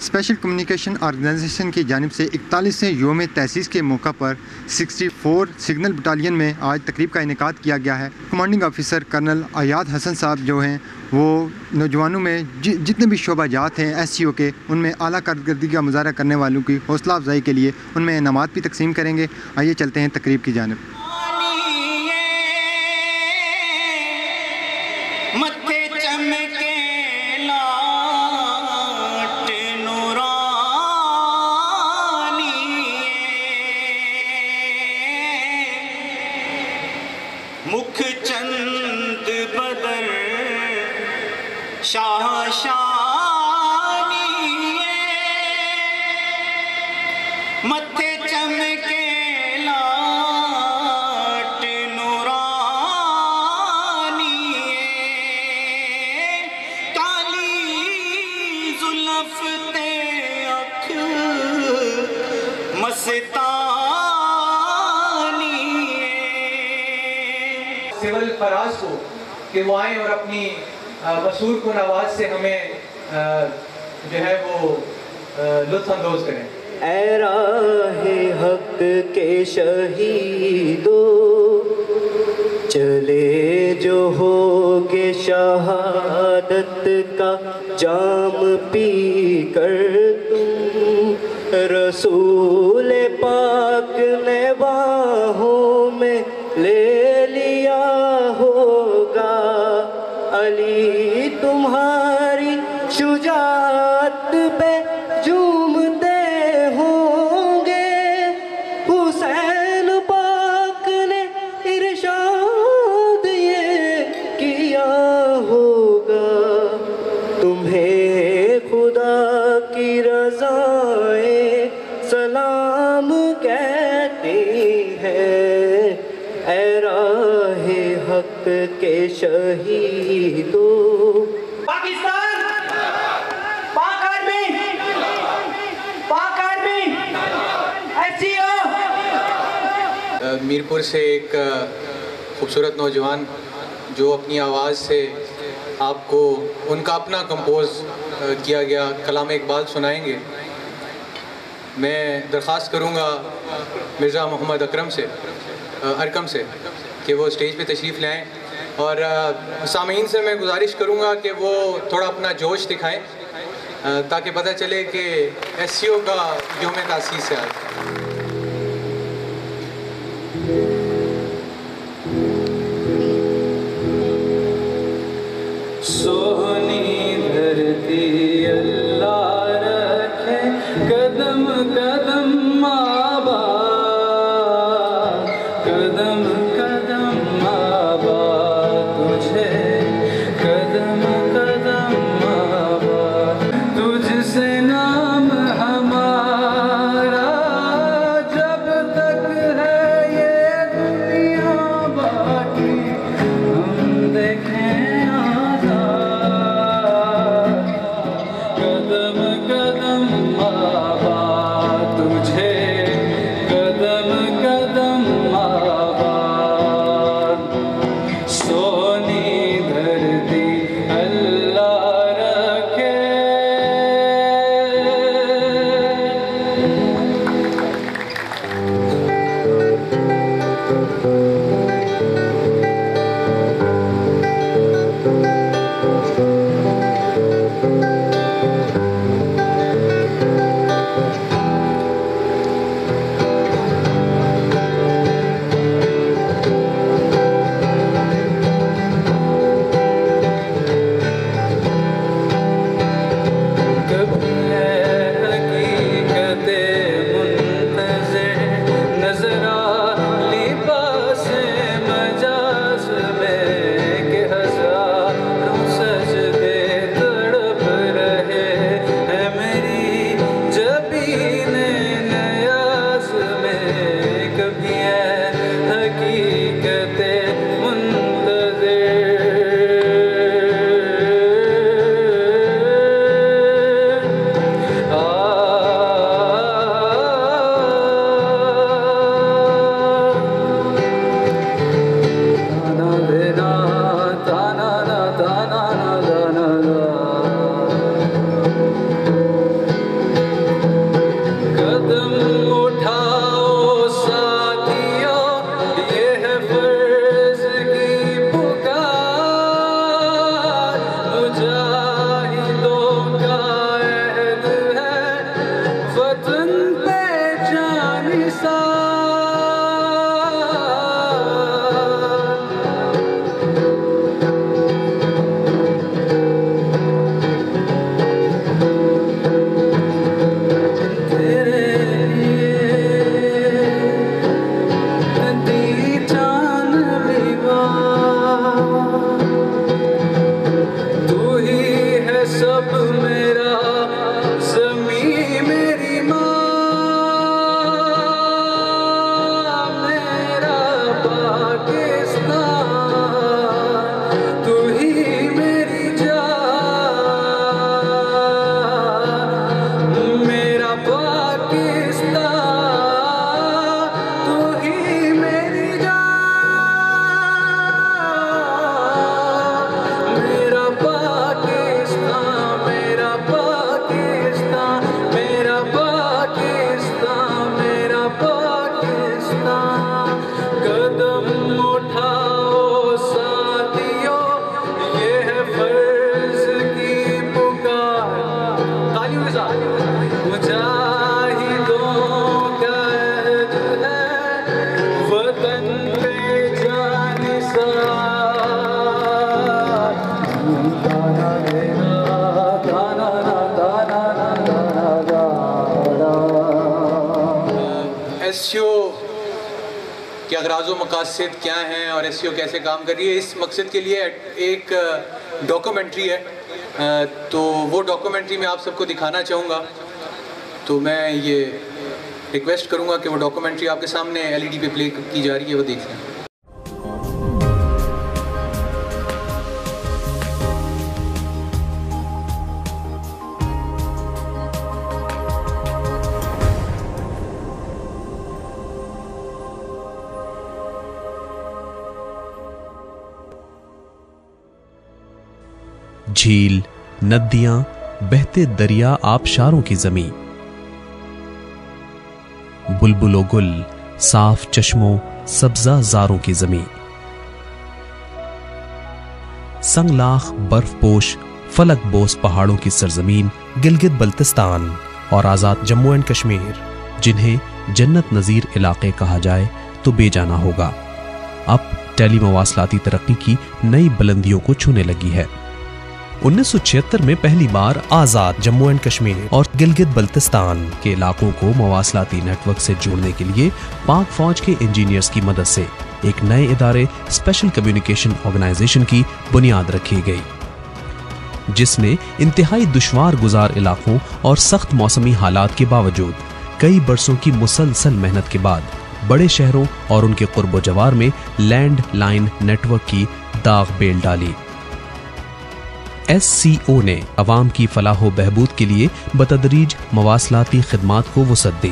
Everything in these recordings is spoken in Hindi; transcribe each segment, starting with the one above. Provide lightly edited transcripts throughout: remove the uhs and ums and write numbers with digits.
स्पेशल कम्युनिकेशन ऑर्गेनाइजेशन की जानिब से 41वें योम तहसीस के मौका पर 64 सिग्नल बटालियन में आज तकरीब का इनेकाद किया गया है। Commanding officer colonel Ayad Hasan साहब जो हैं वो नौजवानों में जितने भी शोबाजात हैं SCO के, उनमें आला कारकर्दगी का मुजाहरा करने वालों की हौसला अफजाई के लिए उनमें इनामात भी तकसीम करेंगे। आइए चलते हैं तकरीब की जानिब। मुख चंद बदर शाहशानी मत्थे चमके लाट नूरानी काली जुल्फ ते अख मस्तानी सिविल फराज को कि वो आए और अपनी मसूर कुन आवाज़ से हमें जो है वो लुत्फ़ अंदोज़ करें। ऐ राहे हक के शहीदो चले जो होगे शहादत का जाम पी कर तुम, रसूल पाक ने बाहों में ले लिया होगा, अली तुम्हारी शुजाअत पे झूमते होंगे, हुसैन पाक ने इरशाद ये किया होगा, तुम्हें खुदा की रज़ाएं सलाम कहती हैं, ऐ राहे हक के शहीदों। पाकिस्तान पाक आर्मी SCO। मीरपुर से एक खूबसूरत नौजवान जो अपनी आवाज़ से आपको उनका अपना कंपोज किया गया कलाम इकबाल सुनाएंगे। मैं दरख्वास्त करूँगा मिर्ज़ा मोहम्मद अरकम से कि वो स्टेज पे तशरीफ़ लाएँ, और सामीन से मैं गुजारिश करूँगा कि वो थोड़ा अपना जोश दिखाएं ताकि पता चले कि SCO का योम तासीस है आज। सोहनी धरती अल्लाह रखे कदम कदम आबाद, कदम कदम आबाद तुझे, कदम कदम आबाद तुझसे नाम हमारा मुजाहिदों का अहद है वतन पे जानिसार। ताना मेरा ताना ना ताना ना ताना गाड़ा। SEO के अगराज़ व मकासद क्या हैं और SEO कैसे काम कर रही है, इस मकसद के लिए एक डॉक्यूमेंट्री है, तो वो डॉक्यूमेंट्री मैं आप सबको दिखाना चाहूँगा। तो मैं ये रिक्वेस्ट करूँगा कि वो डॉक्यूमेंट्री आपके सामने LED पे प्ले की जा रही है, वो देख लें। झील, नदियां, बहते दरिया, आबशारों की जमीन, बुलबुलो गुल, साफ चश्मों, सब्जा जारों की जमीन, संगलाख, बर्फपोश, फलक बोस पहाड़ों की सरजमीन गिलगित बल्तिस्तान और आजाद जम्मू एंड कश्मीर, जिन्हें जन्नत नजीर इलाके कहा जाए तो बेजाना होगा, अब टेलीमवासलाती तरक्की की नई बुलंदियों को छूने लगी है। 1976 में पहली बार आजाद जम्मू एंड कश्मीर और गिलगित बल्तिस्तान के इलाकों को मवासलाती नेटवर्क से जोड़ने के लिए पाक फौज के इंजीनियर्स की मदद से एक नए इदारे स्पेशल कम्युनिकेशन ऑर्गेनाइजेशन की बुनियाद रखी गई, जिसने इंतहाई दुश्वार गुजार इलाकों और सख्त मौसमी हालात के बावजूद कई बरसों की मुसलसल मेहनत के बाद बड़े शहरों और उनके कुर्बो जवार में लैंड लाइन नेटवर्क की दाग बेल डाली। SCO ने अवाम की फलाह व बहबूद के लिए बतदरीज मवासलाती खिदमात को वुसअत दी।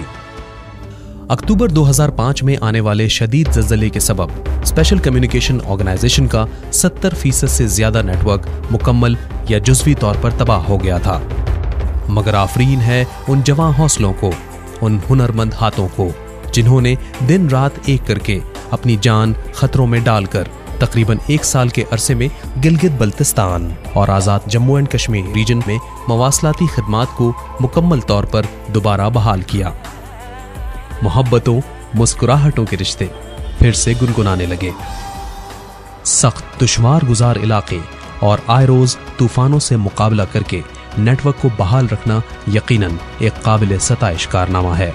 अक्टूबर 2005 में आने वाले शदीद ज़लज़ले के सबब स्पेशल कम्युनिकेशन ऑर्गेनाइजेशन का 70% से ज्यादा नेटवर्क मुकम्मल या जुज़वी तौर पर तबाह हो गया था। मगर आफरीन है उन जवां हौसलों को, उन हुनरमंद हाथों को, जिन्होंने दिन रात एक करके अपनी जान खतरों में डालकर तकरीबन 1 साल के अरसे में गिलगित बल्तिस्तान और आज़ाद जम्मू एंड कश्मीर रीजन में मवासलाती खिदमात को मुकम्मल तौर पर दोबारा बहाल किया। मोहब्बतों, मुस्कुराहटों के रिश्ते फिर से गुनगुनाने लगे। सख्त दुश्वार गुजार इलाके और आए रोज तूफानों से मुकाबला करके नेटवर्क को बहाल रखना यकीनन एक काबिल सताइश कारनामा है।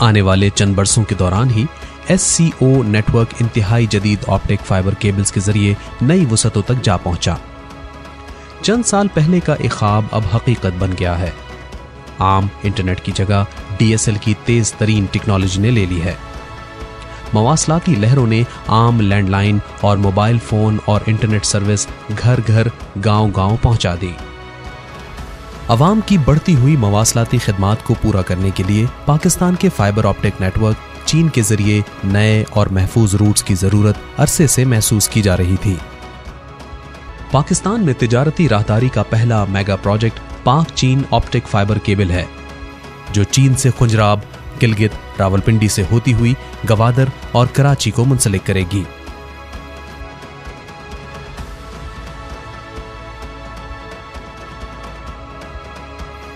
आने वाले चंद बरसों के दौरान ही SCO नेटवर्क इंतहाई जदीद ऑप्टिक फाइबर केबल्स के जरिए नई वसतों तक जा पहुंचा। चंद साल पहले का एक ख्वाब अब हकीकत बन गया है। आम इंटरनेट की जगह DSL की तेज तरीन टेक्नोलॉजी ने ले ली है। मवासलाती लहरों ने आम लैंडलाइन और मोबाइल फोन और इंटरनेट सर्विस घर घर, गांव गांव पहुंचा दी। अवाम की बढ़ती हुई मवासलाती खिदमात को पूरा करने के लिए पाकिस्तान के फाइबर ऑप्टिक नेटवर्क चीन के जरिए नए और महफूज रूट्स की जरूरत अरसे से महसूस की जा रही थी। पाकिस्तान में तिजारती राहदारी का पहला मेगा प्रोजेक्ट पाक चीन ऑप्टिक फाइबर केबल है, जो चीन से खुंजराब, गिलगित, रावलपिंडी से होती हुई गवादर और कराची को मुंसलिक करेगी।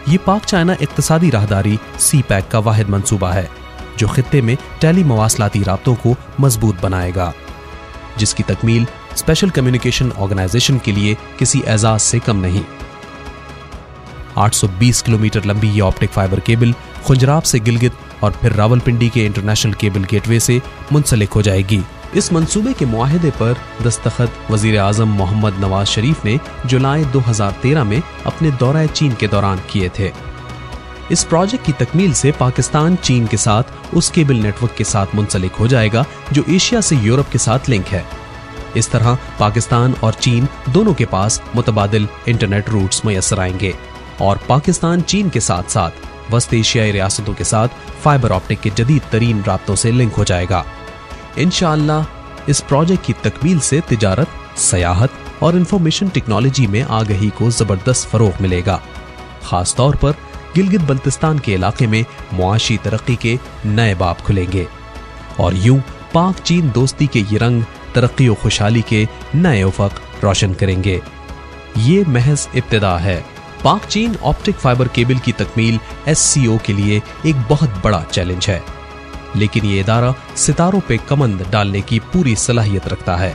ये पाक चाइना इक्तिसादी राहदारी CPEC का वाहिद मंसूबा है, जो खित्ते में टेली मवासलाती राब्तों को मजबूत बनाएगा, जिसकी तकमील स्पेशल कम्युनिकेशन ऑर्गेनाइजेशन के लिए किसी एजाज से कम नहीं। 820 किलोमीटर लंबी ये ऑप्टिक फाइबर केबल खुंजराब से गिलगित और फिर रावलपिंडी के इंटरनेशनल केबल गेटवे से मुंसलिक हो जाएगी। इस मंसूबे के मुआहिदे पर दस्तखत वजीर आजम मोहम्मद नवाज शरीफ ने जुलाई 2013 में अपने दौरा चीन के दौरान किए थे। इस प्रोजेक्ट की तकमील से पाकिस्तान चीन के साथ उस केबल नेटवर्क के साथ मुंसलिक हो जाएगा जो एशिया से यूरोप के साथ लिंक है। इस तरह पाकिस्तान और चीन दोनों के पास मुतबादिल इंटरनेट रूट्स मुयस्सर आएंगे और पाकिस्तान चीन के साथ साथ वस्त एशियाई रियासतों के साथ फाइबर ऑप्टिक के जदीद तरीन राब्तों से लिंक हो जाएगा। इंशाअल्लाह इस प्रोजेक्ट की तकमील से तिजारत, सयाहत और इंफॉर्मेशन टेक्नोलॉजी में आगही को जबरदस्त फरोग मिलेगा। खास तौर पर गिलगित बल्तिस्तान के इलाके में मुआशी तरक्की के नए बाब खुलेंगे और यूं पाक चीन दोस्ती के ये रंग तरक्की और खुशहाली के नए उफक रोशन करेंगे। ये महज इब्तिदा है, पाक चीन ऑप्टिक फाइबर केबल की तकमील SCO के लिए एक बहुत बड़ा चैलेंज है, लेकिन ये इदारा सितारों पे कमंद डालने की पूरी सलाहियत रखता है,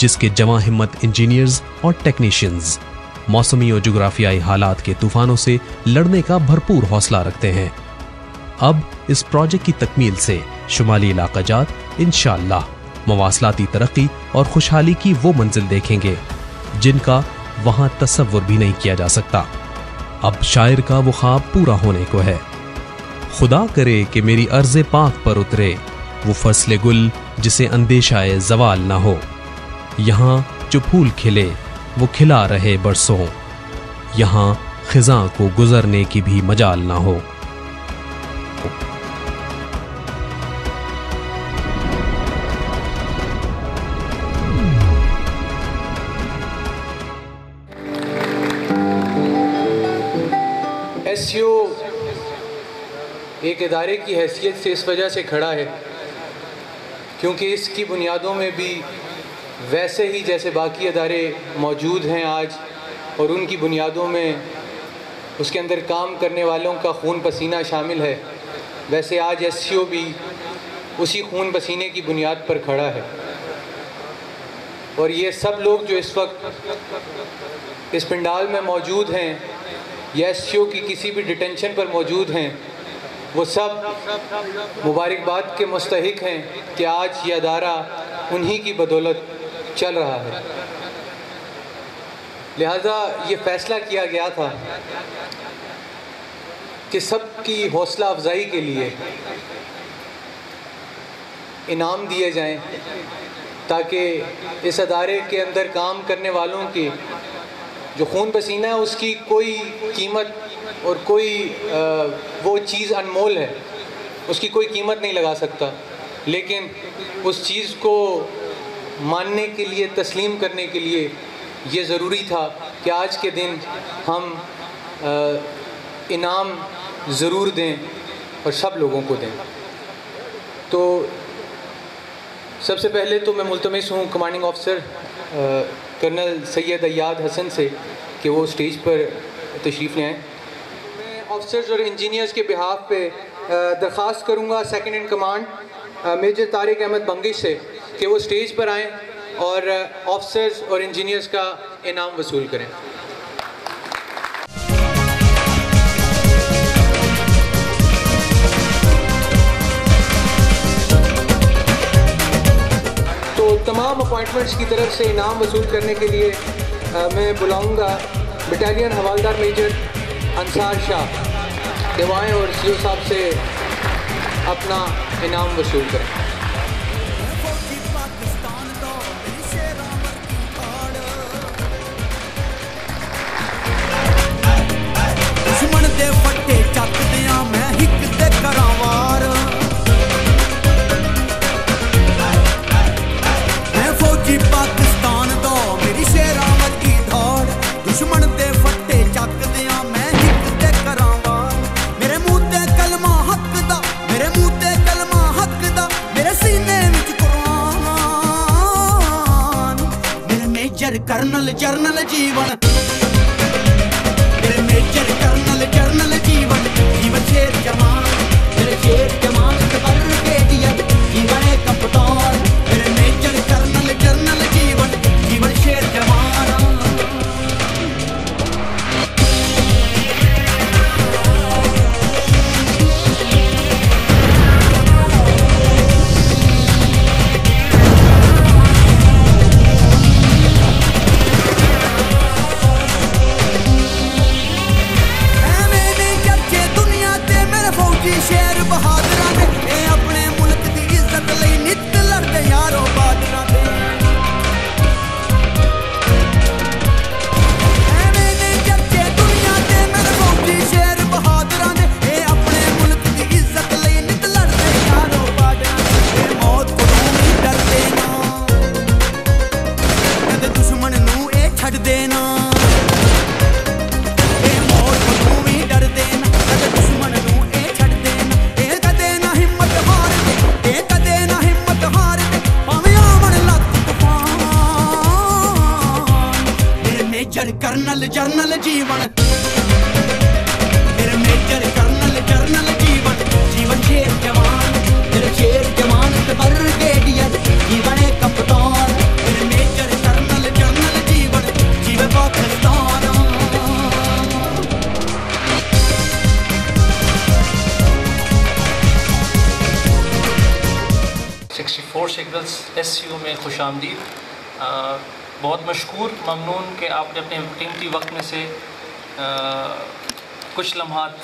जिसके जवां हिम्मत इंजीनियर्स और टेक्नीशियंस मौसमी और जुग्राफियाई हालात के तूफानों से लड़ने का भरपूर हौसला रखते हैं। अब इस प्रोजेक्ट की तकमील से शुमाली इलाका जात इंशाअल्लाह मवासलाती तरक्की और खुशहाली की वो मंजिल देखेंगे जिनका वहां तसव्वुर भी नहीं किया जा सकता। अब शायर का वो ख्वाब पूरा होने को है। खुदा करे कि मेरी अर्ज़े पाक पर उतरे वो फसले गुल जिसे अंदेशाए ज़वाल ना हो। यहाँ जो फूल खिले वो खिला रहे बरसों, यहाँ खिज़ां को गुजरने की भी मजाल ना हो। SCO एक इदारे की हैसियत से इस वजह से खड़ा है क्योंकि इसकी बुनियादों में भी वैसे ही जैसे बाकी इदारे मौजूद हैं आज, और उनकी बुनियादों में उसके अंदर काम करने वालों का खून पसीना शामिल है, वैसे आज SCO भी उसी खून पसीने की बुनियाद पर खड़ा है। और ये सब लोग जो इस वक्त इस पंडाल में मौजूद हैं या SCO की किसी भी डिटेंशन पर मौजूद हैं, वो सब मुबारकबाद के मुस्तहिक हैं कि आज ये अदारा उन्हीं की बदौलत चल रहा है। लिहाजा ये फ़ैसला किया गया था कि सबकी हौसला अफजाई के लिए इनाम दिए जाएं, ताकि इस अदारे के अंदर काम करने वालों की जो खून पसीना है उसकी कोई कीमत और कोई वो चीज़ अनमोल है, उसकी कोई कीमत नहीं लगा सकता, लेकिन उस चीज़ को मानने के लिए, तस्लीम करने के लिए ये ज़रूरी था कि आज के दिन हम इनाम ज़रूर दें और सब लोगों को दें। तो सबसे पहले तो मैं मुल्तमिस हूँ commanding officer colonel Syed Ayyad Hasan से कि वो स्टेज पर तशरीफ़ ले आएँ। मैं ऑफिसर्स और इंजीनियर्स के बिहाफ पे दरख्वास्त करूँगा second in command major Tariq Ahmed Bangash से कि वो स्टेज पर आएँ और ऑफिसर्स और इंजीनियर्स का इनाम वसूल करें। तो तमाम अपॉइंटमेंट्स की तरफ से इनाम वसूल करने के लिए मैं बुलाऊंगा बटालियन हवालदार मेजर अंसार शाह देवाएं और CO साहब से अपना इनाम वसूल करें। दुश्मन दे फट्टे चकदियां मैं हिक ते करां वार, मैं फौजी पाकिस्तान दा मेरी शेरां वर्गी धाड़। दुश्मन दे फट्टे चकदियां मैं हिक ते करां वार, मेरे मुंह ते कलमा हक दा, मेरे मुंह ते कलमा हक दा, मेरे सीने विच कुरान। मेरे मेजर कर्नल जरनल जीवन, मेरे मेजर कर्नल जरनल जीवन, जीवन शेर जवान, मेरे शेर जवान कबर के दिया जीवन है कप्तान। मेरे मेजर कर्नल जरनल जीवन, जीवन शेर जवान। 4 सिग्नल्स SCO में खुश आमदीद। बहुत मशकूर ममनून कि आपने अपने कीमती वक्त में से कुछ लम्हात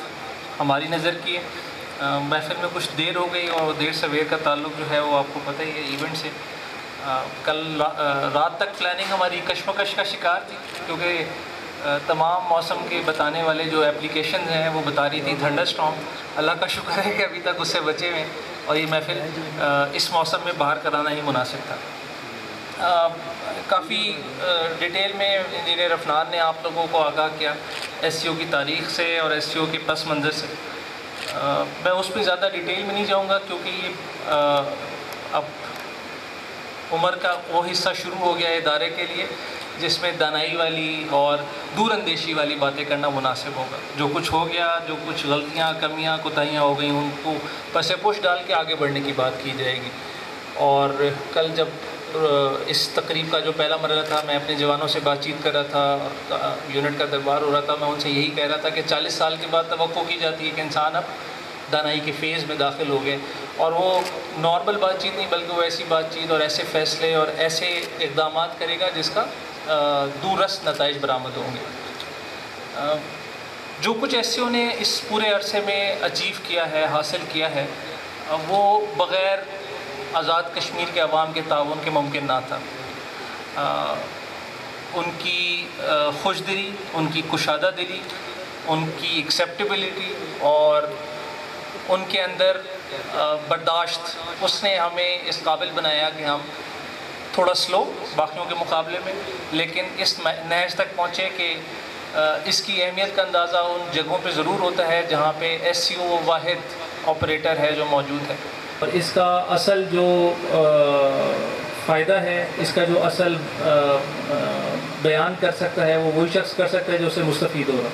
हमारी नज़र किए। महफिल में कुछ देर हो गई और देर सवेर का ताल्लुक़ जो है वो आपको पता ही है इवेंट से। कल रात तक प्लानिंग हमारी कशमकश का शिकार थी, क्योंकि तमाम मौसम के बताने वाले जो एप्लीकेशन हैं वो बता रही थी थंडर स्टॉर्म। अल्लाह का शुक्र है कि अभी तक उससे बचे हुए और ये महफिल इस मौसम में बाहर कराना ही मुनासिब था। काफ़ी डिटेल में इंजीनियर अफनान ने आप लोगों को आगाह किया SCO की तारीख़ से और SCO के पस मंज़र से। मैं उस पर ज़्यादा डिटेल में नहीं जाऊँगा, क्योंकि अब उम्र का वो हिस्सा शुरू हो गया है इदारे के लिए जिसमें दानाई वाली और दूरअंदेशी वाली बातें करना मुनासिब होगा। जो कुछ हो गया, जो कुछ गलतियाँ, कमियाँ, कोताहियाँ हो गई, उनको पसे-पुश डाल के आगे बढ़ने की बात की जाएगी। और कल जब इस तकरीब का जो पहला मरहला था, मैं अपने जवानों से बातचीत कर रहा था, यूनिट का दरबार हो रहा था, मैं उनसे यही कह रहा था कि 40 साल के बाद तवक्को की जाती है कि इंसान अब दानाई के फ़ेज़ में दाखिल हो गए। और वो नॉर्मल बातचीत नहीं, बल्कि वो ऐसी बातचीत और ऐसे फ़ैसले और ऐसे इक़दामात करेगा जिसका दूररस नताइज बरामद होंगे। जो कुछ SCO ने इस पूरे अरसे में अचीव किया है, हासिल किया है, वो बग़ैर आज़ाद कश्मीर के अवाम के ताउन के मुमकिन ना था। उनकी खुशदिली, उनकी कुशादा दिली, उनकी एक्सेप्टेबिलिटी और उनके अंदर बर्दाश्त, उसने हमें इस काबिल बनाया कि हम थोड़ा स्लो बाकियों के मुकाबले में, लेकिन इस नहज तक पहुँचे कि इसकी अहमियत का अंदाज़ा उन जगहों पे ज़रूर होता है जहाँ पे SCO वाहिद ऑपरेटर है जो मौजूद है। और इसका असल जो फ़ायदा है, इसका जो असल बयान कर सकता है वो वही शख्स कर सकता है जो उससे मुस्तफ़ीद हो रहा।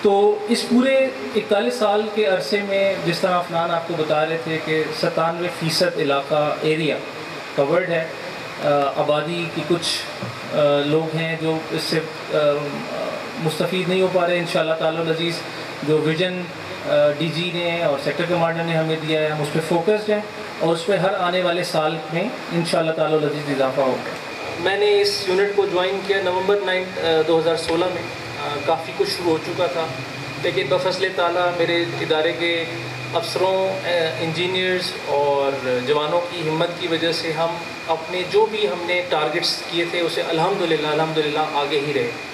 तो इस पूरे 41 साल के अरसे में जिस तरह अफनान आपको बता रहे थे कि 97% इलाका एरिया कवर्ड है, आबादी की कुछ लोग हैं जो इससे मुस्तफ़ीद नहीं हो पा रहे। इंशाअल्लाह ताला अज़ीज़ जो विजन DG ने और सेक्टर कमांडर ने हमें दिया है, हम उस पर फोकस्ड हैं और उस पर हर आने वाले साल में इंशाअल्लाह ताला अज़ीज़ इजाफा होगा। मैंने इस यूनिट को ज्वाइन किया नवंबर 9 2016 में। काफ़ी कुछ शुरू हो चुका था, लेकिन बफज़ल ताला मेरे इदारे के अफसरों, इंजीनियर्स और जवानों की हिम्मत की वजह से हम अपने जो भी हमने टारगेट्स किए थे उसे अल्हम्दुलिल्लाह आगे ही रहे।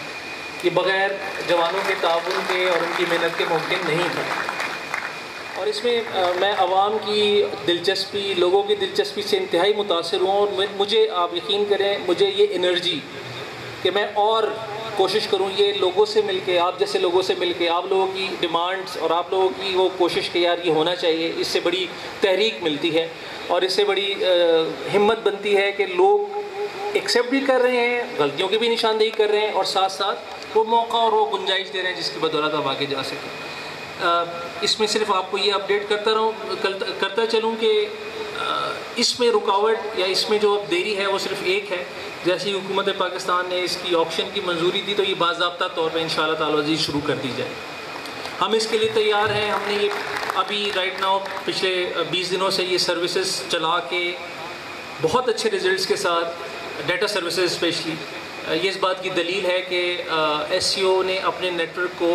ये बग़ैर जवानों के ताउन के और उनकी मेहनत के मुमकिन नहीं था। और इसमें मैं आवाम की दिलचस्पी, लोगों की दिलचस्पी से इंतहाई मुतासिर हुआ और मुझे, आप यकीन करें, मुझे ये एनर्जी कि मैं और कोशिश करूं ये लोगों से मिलके, आप जैसे लोगों से मिलके, आप लोगों की डिमांड्स और आप लोगों की वो कोशिश कि यार ये होना चाहिए, इससे बड़ी तहरीक मिलती है और इससे बड़ी हिम्मत बनती है कि लोग एक्सेप्ट भी कर रहे हैं, गलतियों की भी निशानदेही कर रहे हैं और साथ साथ वो मौका और वो गुंजाइश दे रहे हैं जिसकी बदौलत आप आगे जा सकें। इसमें सिर्फ आपको ये अपडेट करता चलूँ कि इसमें रुकावट या इसमें जो अब देरी है वो सिर्फ एक है। जैसे ही हुकूमत पाकिस्तान ने इसकी ऑक्शन की मंजूरी दी तो ये बाज़ाब्ता तौर पर इंशाअल्लाह ताला अज़ीज़ शुरू कर दी जाए। हम इसके लिए तैयार हैं। हमने ये अभी राइट नाउ पिछले 20 दिनों से ये सर्विसेज चला के बहुत अच्छे रिजल्ट्स के साथ, डाटा सर्विसेज स्पेशली, ये इस बात की दलील है कि SCO ने अपने नेटवर्क को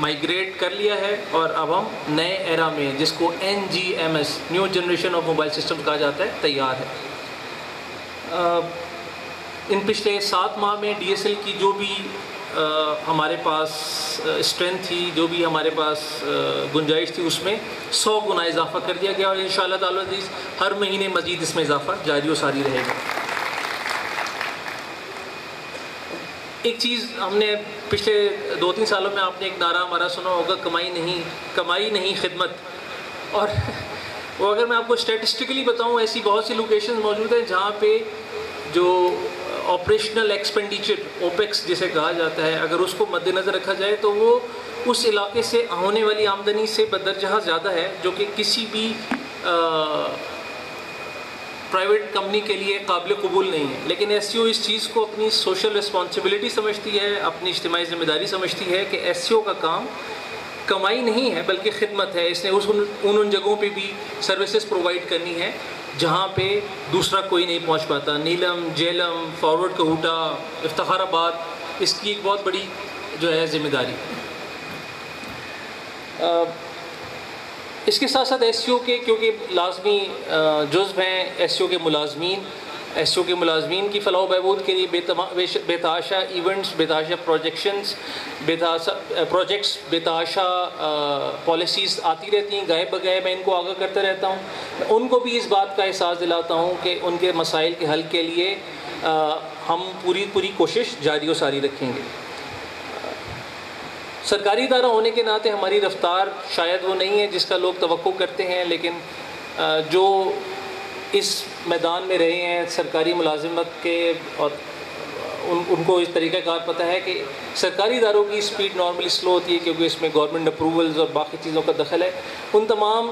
माइग्रेट कर लिया है और अब हम नए एरा में, जिसको NGMS new generation of mobile system कहा जाता है, तैयार है। इन पिछले 7 माह में DSL की जो भी हमारे पास स्ट्रेंथ थी, जो भी हमारे पास गुंजाइश थी, उसमें 100 गुना इजाफा कर दिया गया और इंशाअल्लाह ताला अज़ीज़ हर महीने मज़ीद इसमें इजाफा जारी और सारी रहेगा। एक चीज़ हमने पिछले 2-3 सालों में, आपने एक नारा हमारा सुना होगा, कमाई नहीं खिदमत। और वो अगर मैं आपको स्टैटिस्टिकली बताऊं, ऐसी बहुत सी लोकेशन मौजूद हैं जहाँ पे जो ऑपरेशनल एक्सपेंडिचर OPEX जिसे कहा जाता है, अगर उसको मद्देनज़र रखा जाए तो वो उस इलाके से होने वाली आमदनी से बदरजहा ज़्यादा है, जो कि किसी भी प्राइवेट कंपनी के लिए काबिल कबूल नहीं है। लेकिन SCO इस चीज़ को अपनी सोशल रिस्पॉन्सिबिलिटी समझती है, अपनी इज्तिमाई ज़िम्मेदारी समझती है कि SCO का काम कमाई नहीं है बल्कि खिदमत है। इसने उन जगहों पे भी सर्विसेज प्रोवाइड करनी है जहाँ पे दूसरा कोई नहीं पहुँच पाता। नीलम, जेलम, फॉरवर्ड कहूटा, इफ्तिखाराबाद, इसकी एक बहुत बड़ी जो है ज़िम्मेदारी। इसके साथ साथ SEO के क्योंकि लाजमी जुज़्व हैं SEO के मुलाजमीन, SEO के मुलाजमीन की फ़लाह बहबूद के लिए बेतहाशा इवेंट्स, बेतहाशा प्रोजेक्ट्स, बेतहाशा पॉलिसीज़ आती रहती हैं। गायब बगाए मैं इनको आगाह करता रहता हूँ। मैं उनको भी इस बात का एहसास दिलाता हूँ कि उनके मसाइल के हल के लिए हम पूरी कोशिश जारी व सारी रखेंगे। सरकारी इदारा होने के नाते हमारी रफ्तार शायद वो नहीं है जिसका लोग तवक्को करते हैं, लेकिन जो इस मैदान में रहे हैं सरकारी मुलाजिमत के और उनको इस तरीक़ाकार पता है कि सरकारी इदारों की स्पीड नॉर्मली स्लो होती है क्योंकि इसमें गवर्नमेंट अप्रूवल्स और बाकी चीज़ों का दखल है। उन तमाम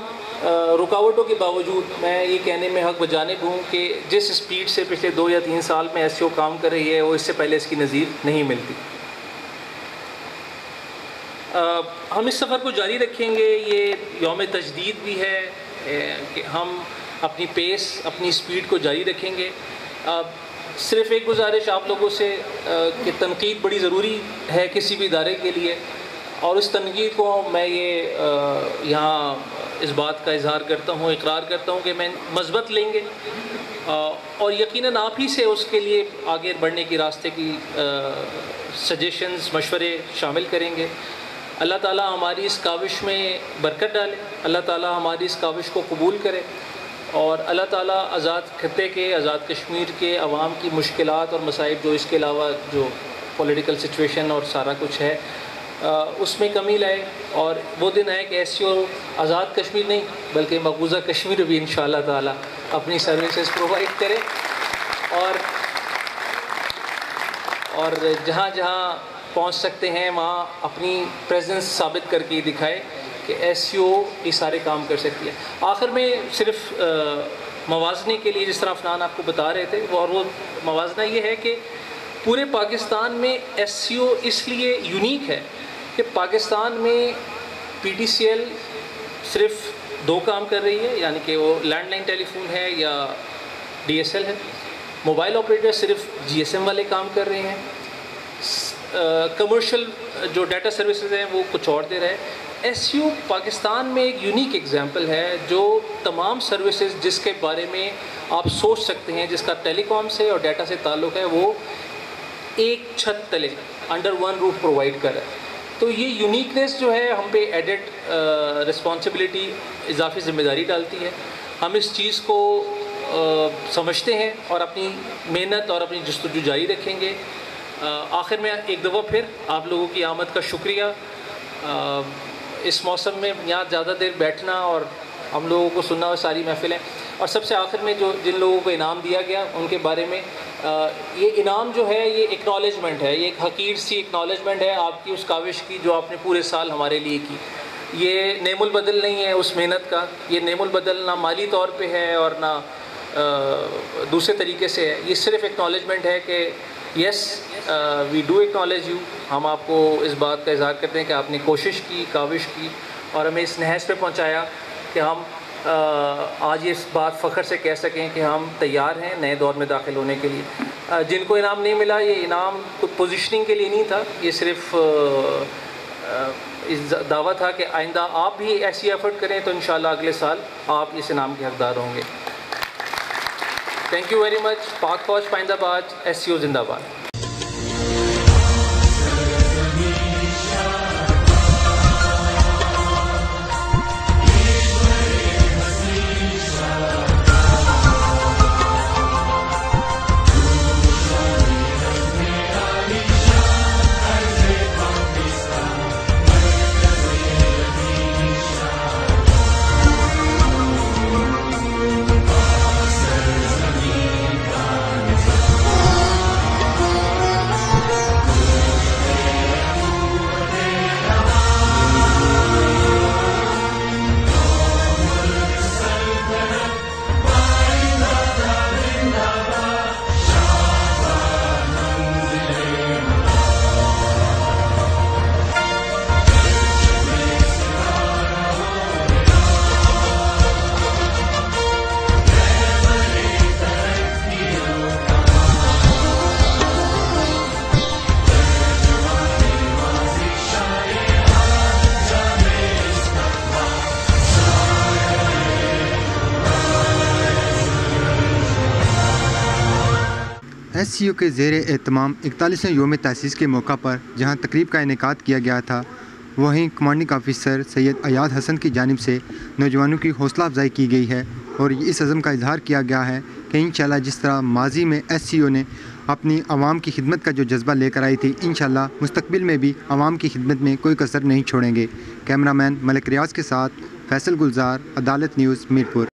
रुकावटों के बावजूद मैं ये कहने में हक़ बजानिब हूँ कि जिस स्पीड से पिछले 2 या 3 साल में SEO काम कर रही है वो इससे पहले इसकी नज़ीर नहीं मिलती। हम इस सफ़र को जारी रखेंगे। ये यौम तजदीद भी है कि हम अपनी पेस, अपनी स्पीड को जारी रखेंगे। सिर्फ़ एक गुजारिश आप लोगों से कि तनकीद बड़ी ज़रूरी है किसी भी इदारे के लिए, और उस तनकीद को मैं ये यहाँ इस बात का इजहार करता हूँ, इकरार करता हूँ कि मैं मज़बत लेंगे और यकीनन आप ही से उसके लिए आगे बढ़ने की रास्ते की सजेशंस, मशवरे शामिल करेंगे। अल्लाह ताला हमारी इस काविश में बरकत डाले, अल्लाह ताला हमारी इस काविश को कबूल करे और अल्लाह ताला आज़ाद खत्ते के, आज़ाद कश्मीर के अवाम की मुश्किलात और मसाइब जो इसके अलावा जो पॉलिटिकल सिचुएशन और सारा कुछ है उसमें कमी लाए और वो दिन है कि SEO आज़ाद कश्मीर नहीं बल्कि मकबूजा कश्मीर भी इंशाअल्लाह ताला अपनी सर्विसेज प्रोवाइड करे और जहाँ जहाँ पहुँच सकते हैं वहाँ अपनी प्रेजेंस साबित करके दिखाए कि SEO ये सारे काम कर सकती है। आखिर में सिर्फ मवाजने के लिए जिस तरह अफनान आपको बता रहे थे और वो मवाजना ये है कि पूरे पाकिस्तान में SEO इसलिए यूनिक है कि पाकिस्तान में PTCL सिर्फ 2 काम कर रही है, यानी कि वो लैंडलाइन टेलीफोन है या DSL है। मोबाइल ऑपरेटर सिर्फ GSM वाले काम कर रहे हैं। कमर्शियल जो डाटा सर्विसेज हैं वो कुछ और दे रहे हैं। SEO पाकिस्तान में एक यूनिक एग्जांपल है जो तमाम सर्विसेज जिसके बारे में आप सोच सकते हैं, जिसका टेलीकॉम से और डाटा से ताल्लुक़ है, वो एक छत तले अंडर वन रूफ प्रोवाइड कर रहा है। तो ये यूनिकनेस जो है हम पे एडेड रिस्पॉन्सिबिलिटी, इजाफी ज़िम्मेदारी डालती है। हम इस चीज़ को समझते हैं और अपनी मेहनत और अपनी जस्तजू जारी रखेंगे। आखिर में एक दफ़ा फिर आप लोगों की आमद का शुक्रिया। इस मौसम में यहाँ ज़्यादा देर बैठना और हम लोगों को सुनना और सारी महफिलें, और सबसे आखिर में जो जिन लोगों को इनाम दिया गया उनके बारे में ये इनाम जो है ये एक्नॉलेजमेंट है, ये एक हकीर सी एक्नॉलेजमेंट है आपकी उस काविश की जो आपने पूरे साल हमारे लिए की। ये नेमुल बदल नहीं है उस मेहनत का, ये नेमुल बदल ना माली तौर पे है और ना दूसरे तरीके से है। ये सिर्फ एक्नॉलेजमेंट है कि yes we do acknowledge you. हम आपको इस बात का इज़हार करते हैं कि आपने कोशिश की, काविश की और हमें इस नहज पे पहुंचाया कि हम आज ये इस बात फ़ख्र से कह सकें कि हम तैयार हैं नए दौर में दाखिल होने के लिए। जिनको इनाम नहीं मिला, ये इनाम कोई पोजीशनिंग के लिए नहीं था, ये सिर्फ इस दावा था कि आइंदा आप भी ऐसी एफ़र्ट करें तो इंशाल्लाह अगले साल आप इस इनाम के हकदार होंगे। Thank you very much. पाक फौज पाइंदाबाद, SEO जिंदाबाद। SCO के ज़ेर एहतमाम 41वें योम तसीस के मौका पर जहां तकरीब का इनेकाद किया गया था, वहीं कमांडिंग ऑफिसर सैयद अयाद हसन की जानिब से नौजवानों की हौसला अफजाई की गई है और इस अज़म का इजहार किया गया है कि इंशाल्लाह जिस तरह माजी में SCO ने अपनी आवाम की खिदमत का जो जज्बा लेकर आई थी, इंशाल्लाह मुस्तकबिल में भी आवाम की खिदमत में कोई कसर नहीं छोड़ेंगे। कैमरामैन मलिक रियाज के साथ फैसल गुलजार, अदालत न्यूज़, मीरपुर।